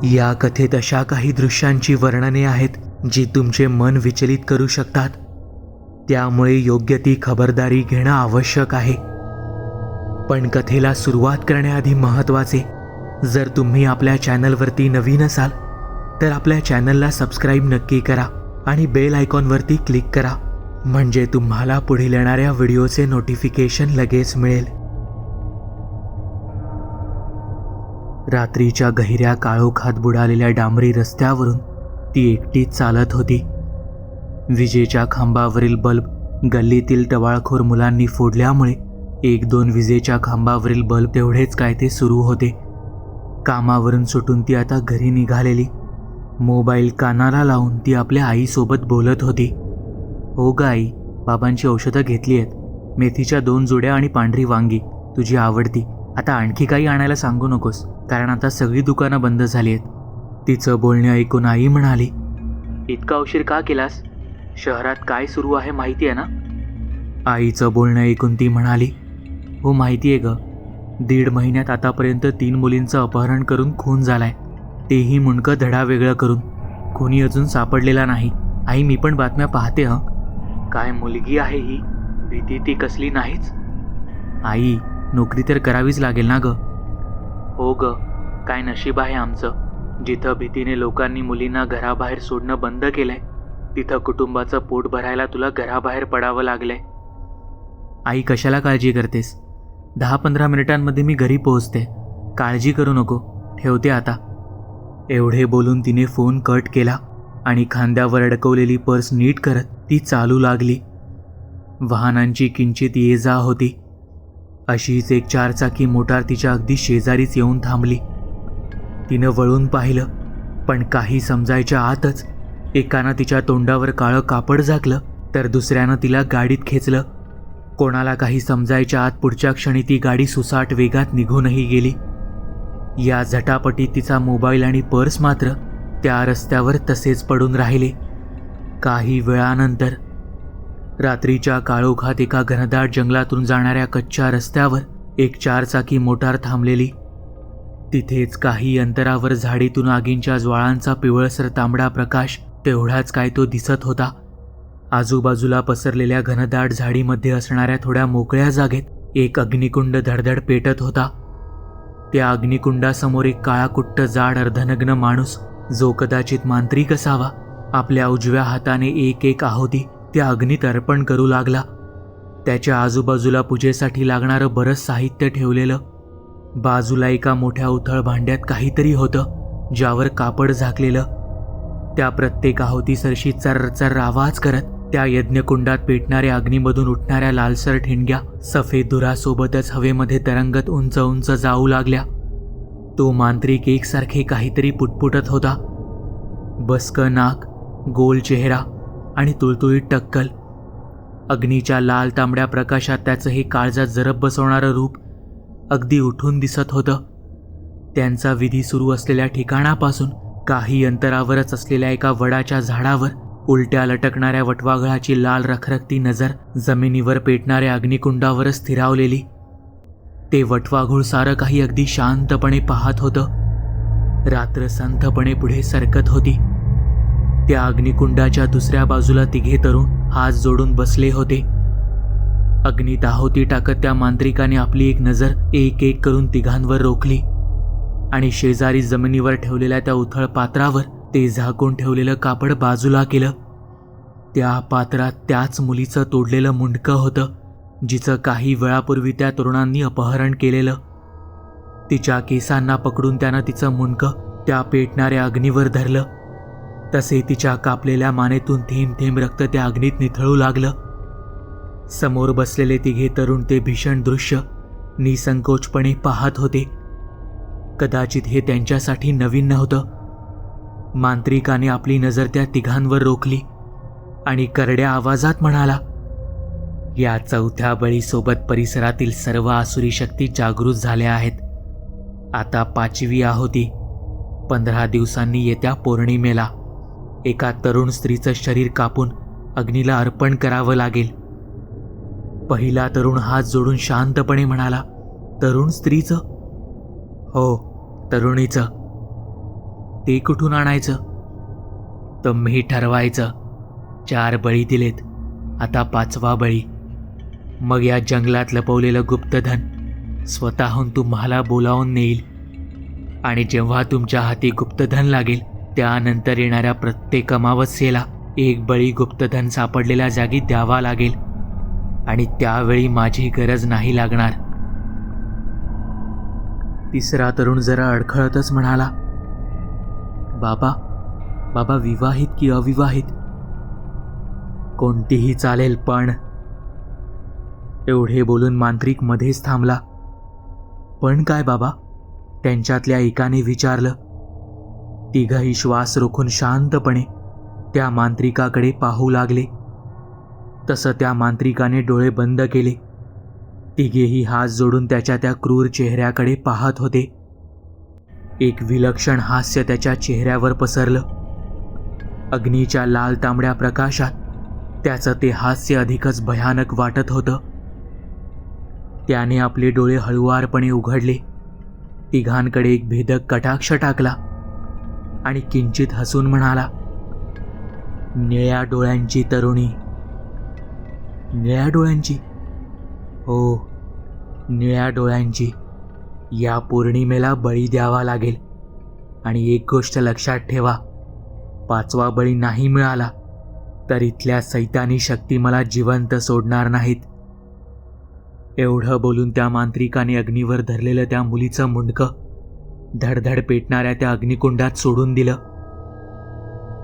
या कथेत अशा काही दृश्यांची वर्णने आहेत जी तुमचे मन विचलित करू शकतात. त्यामुळे योग्य ती खबरदारी घेणं आवश्यक आहे. पण कथेला सुरुवात करण्याआधी महत्त्वाचे, जर तुम्ही आपल्या चॅनलवरती नवीन असाल तर आपल्या चॅनलला सबस्क्राईब नक्की करा आणि बेल आयकॉनवरती क्लिक करा, म्हणजे तुम्हाला पुढील येणाऱ्या व्हिडिओचे नोटिफिकेशन लगेच मिळेल. रात्रीच्या गहिऱ्या काळोखात बुडालेल्या डांबरी रस्त्यावरून ती एकटीच चालत होती. विजेच्या खांबावरील बल्ब गल्लीतील टवाळखोर मुलांनी फोडल्यामुळे 1-2 विजेच्या खांबावरील बल्ब तेवढेच काय ते सुरू होते. कामावरून सुटून ती आता घरी निघालेली. मोबाईल कानाला लावून ती आपल्या आईसोबत बोलत होती. हो ग आई, बाबांची औषधं घेतली आहेत. मेथीच्या 2 जुड्या आणि पांढरी वांगी, तुझी आवडती. आता आणखी काही आणायला सांगू नकोस, कारण आता सगळी दुकानं बंद झाली आहेत. तिचं बोलणे ऐकून आई म्हणाली, इतका उशीर का केलास? शहरात काय सुरू आहे माहिती आहे ना? आईचं बोलणं ऐकून ती म्हणाली, हो माहिती आहे ग. 1.5 महिन्यात आतापर्यंत 3 मुलींचं अपहरण करून खून झालाय, तेही मुंडकं धडा वेगळं करून. कोणी अजून सापडलेला नाही. आई, मी पण बातम्या पाहते हं. काय मुलगी आहे ही, भीती ती कसली नाहीच. आई, नोकरी तर करावीच लागेल ना ग. हो ग, काय नशीब आहे आमचं. जिथं भीतीने लोकांनी मुलींना घराबाहेर सोडणं बंद केलंय, तिथं कुटुंबाचं पोट भरायला तुला घराबाहेर पडावं लागलंय. आई, कशाला काळजी करतेस? 10-15 मिनिटांमध्ये मी घरी पोहोचते. काळजी करू नको, ठेवते आता. एवढे बोलून तिने फोन कट केला आणि खांद्यावर अडकवलेली पर्स नीट करत ती चालू लागली. वाहनांची किंचित ये जा होती. अशीच एक 4-चाकी मोटार तिच्या अगदी शेजारीच येऊन थांबली. तिनं वळून पाहिलं, पण काही समजायच्या आतच एकानं तिच्या तोंडावर काळं कापड झाकलं तर दुसऱ्यानं तिला गाडीत खेचलं. कोणाला काही समजायच्या आत पुढच्या क्षणी ती गाडी सुसाट वेगात निघूनही गेली. या झटापटीत तिचा मोबाईल आणि पर्स मात्र त्या रस्त्यावर तसेच पडून राहिले. काही वेळानंतर रात्रीच्या काळोखात एका घनदाट जंगलातून जाणाऱ्या कच्च्या रस्त्यावर एक 4-चाकी मोटार थांबलेली. तिथेच काही अंतरावर झाडीतून आगींच्या ज्वाळांचा पिवळसर तांबडा प्रकाश तेवढाच काय तो दिसत होता. आजूबाजूला पसरलेल्या घनदाट झाडीमध्ये असणाऱ्या थोड्या मोकळ्या जागेत एक अग्निकुंड धडधड पेटत होता. त्या अग्निकुंडासमोर एक काळाकुट्ट जाड अर्धनग्न माणूस, जो कदाचित मांत्रिक असावा, आपल्या उजव्या हाताने एक आहुती त्या अग्नीत अर्पण करू लागला. त्याच्या आजूबाजूला पूजेसाठी लागणारं बरंच साहित्य ठेवलेलं. बाजूला एका मोठ्या उथळ भांड्यात काहीतरी होतं, ज्यावर कापड झाकलेलं. त्या प्रत्येक आहुतीसरशी चर्र आवाज करत त्या यज्ञकुंडात पेटणाऱ्या अग्नीमधून उठणाऱ्या लालसर ठिणग्या सफेद धुरासोबतच हवेमध्ये तरंगत उंच उंच जाऊ लागल्या. तो मांत्रिक एकसारखे काहीतरी पुटपुटत होता. बसकं नाक, गोल चेहरा आणि तुळतुळीत टक्कल. अग्नीच्या लाल तांबड्या प्रकाशात त्याचं हे काळजात जरब बसवणारं रूप अगदी उठून दिसत होतं. त्यांचा विधी सुरू असलेल्या ठिकाणापासून काही अंतरावरच असलेल्या एका वडाच्या झाडावर उलट्या लटकणाऱ्या वटवाघळाची लाल रखरखती नजर जमिनीवर पेटणाऱ्या अग्निकुंडावरच स्थिरावलेली. ते वटवाघूळ सारं काही अगदी शांतपणे पाहत होतं. रात्र संथपणे पुढे सरकत होती. त्या अग्निकुंडाच्या दुसऱ्या बाजूला 3 तरुण हात जोडून बसले होते. अग्नीत आहुती टाकत त्या मांत्रिकाने आपली एक नजर एक करून 3घांवर रोखली आणि शेजारी जमिनीवर ठेवलेल्या त्या उथळ पात्रावर ते झाकून ठेवलेलं कापड बाजूला केलं. त्या पात्रात त्याच मुलीचं तोडलेलं मुंडकं होतं, जिचं काही वेळापूर्वी त्या तरुणांनी अपहरण केलेलं. तिच्या केसांना पकडून त्यानं तिचं मुंडकं त्या पेटणाऱ्या अग्नीवर धरलं. तसे तिच्या कापलेल्या मानेतून थेंब थेंब रक्त त्या अग्नीत निथळू लागलं. समोर बसलेले 3 तरुण ते भीषण दृश्य निसंकोचपणे पाहत होते. कदाचित हे त्यांच्यासाठी नवीन नव्हतं. मांत्रिकाने आपली नजर त्या 3घांवर रोखली आणि करड्या आवाजात म्हणाला, या 4थ्या बळीसोबत परिसरातील सर्व आसुरी शक्ती जागृत झाल्या आहेत. आता 5वी आहुती 15 दिवसांनी येत्या पौर्णिमेला एका तरुण स्त्रीचं शरीर कापून अग्नीला अर्पण करावं लागेल. पहिला तरुण हात जोडून शांतपणे म्हणाला, तरुण स्त्रीचं? हो, तरुणीचं. ते कुठून आणायचं? तुम्ही ठरवायचं. 4 बळी दिलेत, आता 5वा बळी. मग या जंगलात लपवलेलं गुप्तधन स्वतःहून तुम्हाला बोलावून नेईल. आणि जेव्हा तुमच्या हाती गुप्तधन लागेल त्यानंतर येणाऱ्या प्रत्येक अमावस्येला 1 बळी गुप्तधन सापडलेल्या जागी द्यावा लागेल. आणि त्यावेळी माझी गरज नाही लागणार. तिसरा तरुण जरा अडखळतच म्हणाला, बाबा विवाहित की अविवाहित? कोणतीही चालेल, पण. एवढे बोलून मांत्रिक मध्येच थांबला. पण काय बाबा? त्यांच्यातल्या एकाने विचारलं. तिघही श्वास रोखून शांतपणे त्या मांत्रिकाकडे पाहू लागले. तसं त्या मांत्रिकाने डोळे बंद केले. तिघेही हात जोडून त्याच्या त्या क्रूर चेहऱ्याकडे पाहत होते. एक विलक्षण हास्य त्याच्या चेहऱ्यावर पसरलं. अग्नीच्या लाल तांबड्या प्रकाशात त्याचं ते हास्य अधिकच भयानक वाटत होतं. त्याने आपले डोळे हळुवारपणे उघडले, तिघांकडे एक भेदक कटाक्ष टाकला आणि किंचित हसून म्हणाला, निळ्या डोळ्यांची तरुणी. निळ्या डोळ्यांची? हो, निळ्या डोळ्यांची. या पौर्णिमेला बळी द्यावा लागेल. आणि एक गोष्ट लक्षात ठेवा, 5वा बळी नाही मिळाला तर इथल्या सैतानी शक्ती मला जिवंत सोडणार नाहीत. एवढं बोलून त्या मांत्रिकाने अग्नीवर धरलेलं त्या मुलीचं मुंडकं धडधड पेटणाऱ्या त्या अग्निकुंडात सोडून दिलं.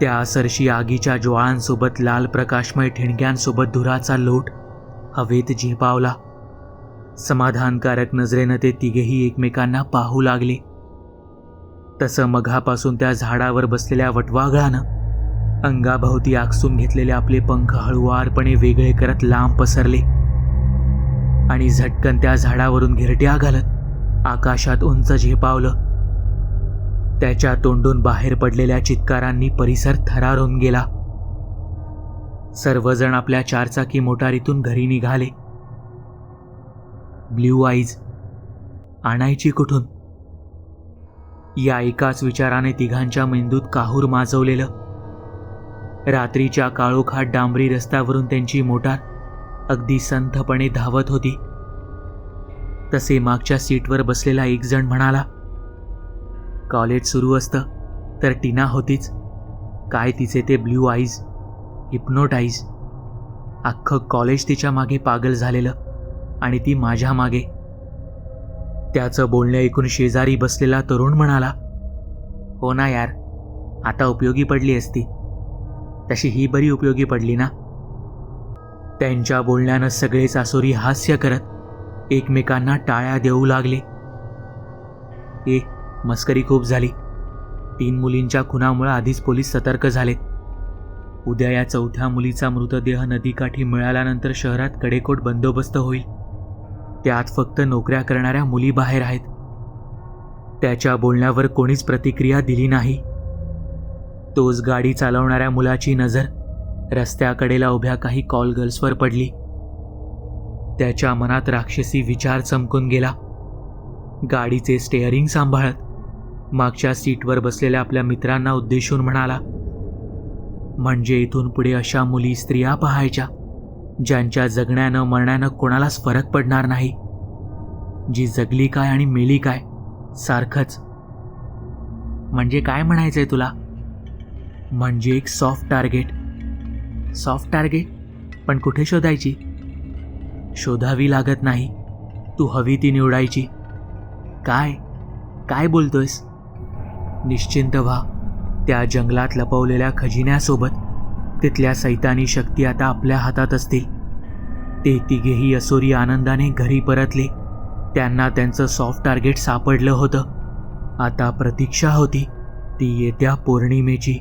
त्या सरशी आगीच्या ज्वाळांसोबत लाल प्रकाशमय ठिणग्यांसोबत धुराचा लोट हवेत झेपावला. समाधानकारक नजरेनं ते तिघेही एकमेकांना पाहू लागले. तसं मघापासून त्या झाडावर बसलेल्या वटवाघळानं अंगाभोवती आकसून घेतलेले आपले पंख हळुवारपणे वेगळे करत लांब पसरले आणि झटकन त्या झाडावरून घिरट्या घालत आकाशात उंच झेपावलं. त्याच्या तोंडून बाहेर पडलेल्या चित्कारांनी परिसर थरारून गेला. सर्वजण आपल्या 4चाकी मोटारीतून घरी निघाले. ब्ल्यू आईज आणायची कुठून? या एकाच विचाराने तिघांच्या मेंदूत काहूर माजवलेलं. रात्रीच्या काळोखात डांबरी रस्त्यावरून त्यांची मोटार अगदी संथपणे धावत होती. तसे मागच्या सीटवर बसलेला एक जण म्हणाला, कॉलेज सुरू असतं तर टीना होतीच. काय तिचे ते ब्ल्यू आईज, हिप्नोटाईज. अख्खं कॉलेज तिच्या मागे पागल झालेलं आणि ती माझ्या मागे. त्याचं बोलणं ऐकून शेजारी बसलेला तरुण म्हणाला, हो ना यार, आता उपयोगी पडली असती. तशी ही बरी उपयोगी पडली ना. त्यांच्या बोलण्यानं सगळेच आसुरी हास्य करत एकमेकांना टाळ्या देऊ लागले. मस्करी खूप झाली. 3 मुलींच्या खुनामुळे आधीच पोलीस सतर्क झालेत. उद्या या 4थ्या मुलीचा मृतदेह नदीकाठी मिळाल्यानंतर शहरात कडेकोट बंदोबस्त होईल. त्यात फक्त नोकऱ्या करणाऱ्या मुली बाहेर आहेत. त्याच्या बोलण्यावर कोणीच प्रतिक्रिया दिली नाही. तोच गाडी चालवणाऱ्या मुलाची नजर रस्त्याकडेला उभ्या काही कॉल गर्ल्सवर पडली. त्याच्या मनात राक्षसी विचार चमकून गेला. गाडीचे स्टेअरिंग सांभाळत मागच्या सीटवर बसलेल्या आपल्या मित्रांना उद्देशून म्हणाला, म्हणजे इथून पुढे अशा मुली स्त्रिया पाहायच्या ज्यांच्या जगण्यानं मरण्यानं कोणालाच फरक पडणार नाही. जी जगली काय आणि मेली काय सारखंच. म्हणजे काय म्हणायचंय तुला? म्हणजे एक सॉफ्ट टार्गेट. Soft target? पण कुठे शोधायची? शोधावी लागत नाही, तू हवी ती निवडायची. काय काय बोलतोयस? निश्चिंत व्हा. त्या जंगलात लपवलेल्या खजिन्यासोबत तिथल्या सैतानी शक्ती आता आपल्या हातात असतील. ते तिघेही असोरी आनंदाने घरी परतले. त्यांना त्यांचं सॉफ्ट टार्गेट सापडलं होतं. आता प्रतीक्षा होती ती येत्या पौर्णिमेची.